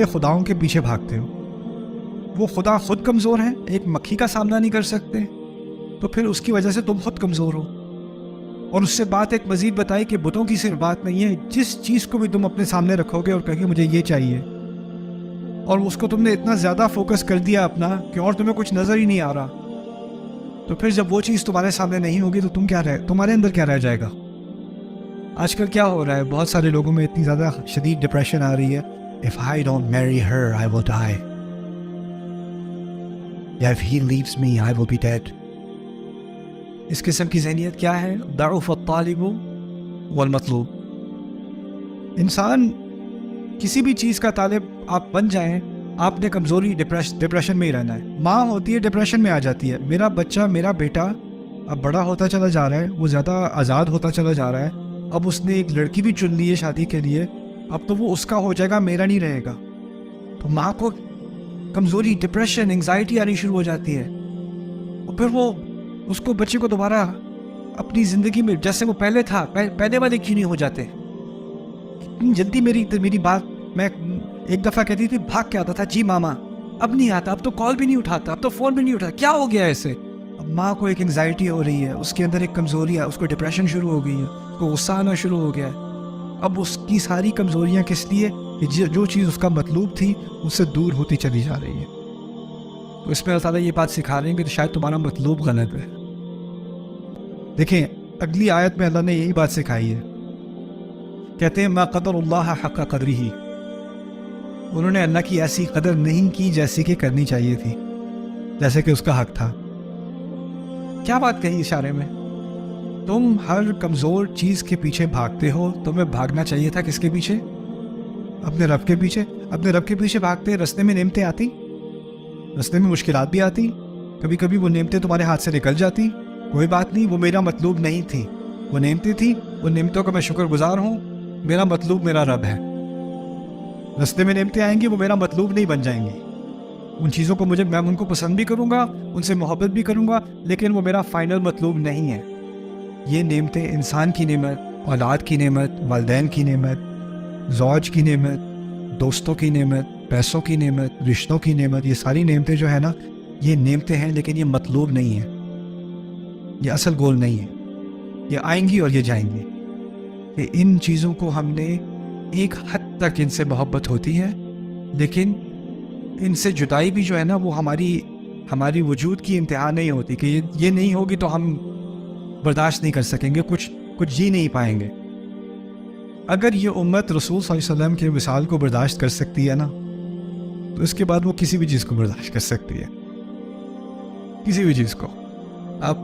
خداؤں کے پیچھے بھاگتے ہو. وہ خدا خود کمزور ہیں، ایک مکھی کا سامنا نہیں کر سکتے، تو پھر اس کی وجہ سے تم خود کمزور ہو. اور اس سے بات ایک مزید بتائی کہ بتوں کی صرف بات نہیں ہے، جس چیز کو بھی تم اپنے سامنے رکھو گے اور کہو گے مجھے یہ چاہیے، اور اس کو تم نے اتنا زیادہ فوکس کر دیا اپنا کہ اور تمہیں کچھ نظر ہی نہیں آ رہا، تو پھر جب وہ چیز تمہارے سامنے نہیں ہوگی تو تمہارے اندر کیا رہ جائے گا؟ آج کل کیا ہو رہا ہے، بہت سارے لوگوں میں اتنی زیادہ شدید ڈپریشن آ رہی ہے. If I don't marry her, I will die. Yeah, if he leaves me, I will be dead. اس قسم کی ذہنیت کیا ہے؟ ضعف الطالب والمطلوب. انسان کسی بھی چیز کا طالب آپ بن جائیں، آپ نے کمزوری ڈپریشن میں ہی رہنا ہے. ماں ہوتی ہے ڈپریشن میں آ جاتی ہے، میرا بچہ، میرا بیٹا اب بڑا ہوتا چلا جا رہا ہے، وہ زیادہ آزاد ہوتا چلا جا رہا ہے، اب اس نے ایک لڑکی بھی چن لی ہے شادی کے لیے، اب تو وہ اس کا ہو جائے گا، میرا نہیں رہے گا. تو ماں کو کمزوری، ڈپریشن، انگزائٹی آنی شروع ہو جاتی ہے، اور پھر وہ اس کو بچے کو دوبارہ اپنی زندگی میں جیسے وہ پہلے تھا، پہلے والے کیوں نہیں ہو جاتے؟ اتنی جلدی میری بات، میں ایک دفعہ کہتی تھی بھاگ کے آتا تھا جی ماما، اب نہیں آتا، اب تو کال بھی نہیں اٹھاتا، اب تو فون بھی نہیں اٹھاتا، کیا ہو گیا ایسے؟ اب ماں کو ایک انگزائٹی ہو رہی ہے، اس کے اندر ایک کمزوری ہے، اس کو ڈپریشن شروع ہو گئی ہے، اس کو غصہ آنا شروع ہو گیا ہے. اب اس کی ساری کمزوریاں کس لیے؟ کہ جو چیز اس کا مطلوب تھی اس سے دور ہوتی چلی جا رہی ہے. تو اس میں اللہ تعالیٰ یہ بات سکھا رہے ہیں کہ شاید تمہارا مطلوب غلط ہے. دیکھیں اگلی آیت میں اللہ نے یہی بات سکھائی ہے، کہتے ہیں ما قدر اللہ حق قدری ہی، انہوں نے اللہ کی ایسی قدر نہیں کی جیسی کہ کرنی چاہیے تھی، جیسے کہ اس کا حق تھا. کیا بات کہی اشارے میں؟ تم ہر کمزور چیز کے پیچھے بھاگتے ہو، تمہیں بھاگنا چاہیے تھا کس کے پیچھے؟ اپنے رب کے پیچھے. اپنے رب کے پیچھے بھاگتے، رستے میں نعمتیں آتی، رستے میں مشکلات بھی آتی، کبھی کبھی وہ نعمتیں تمہارے ہاتھ سے نکل جاتی، کوئی بات نہیں، وہ میرا مطلوب نہیں تھی، وہ نعمتیں تھیں، ان نعمتوں کا میں شکر گزار ہوں، میرا مطلوب میرا رب ہے. رستے میں نعمتیں آئیں گی، وہ میرا مطلوب نہیں بن جائیں گی، ان چیزوں کو میں ان کو پسند بھی کروں گا، ان سے محبت بھی کروں گا، لیکن وہ میرا فائنل مطلوب نہیں ہے. یہ نعمتیں انسان کی نعمت، اولاد کی نعمت، والدین کی نعمت، زوج کی نعمت، دوستوں کی نعمت، پیسوں کی نعمت، رشتوں کی نعمت، یہ ساری نعمتیں جو ہے نا، یہ نعمتیں ہیں، لیکن یہ مطلوب نہیں ہیں، یہ اصل گول نہیں ہے. یہ آئیں گی اور یہ جائیں گی. کہ ان چیزوں کو ہم نے ایک حد تک ان سے محبت ہوتی ہے، لیکن ان سے جدائی بھی جو ہے نا وہ ہماری وجود کی انتہا نہیں ہوتی، کہ یہ نہیں ہوگی تو ہم برداشت نہیں کر سکیں گے، کچھ جی نہیں پائیں گے. اگر یہ امت رسول صلی اللہ علیہ وسلم کے وصال کو برداشت کر سکتی ہے نا، تو اس کے بعد وہ کسی بھی چیز کو برداشت کر سکتی ہے، کسی بھی چیز کو. آپ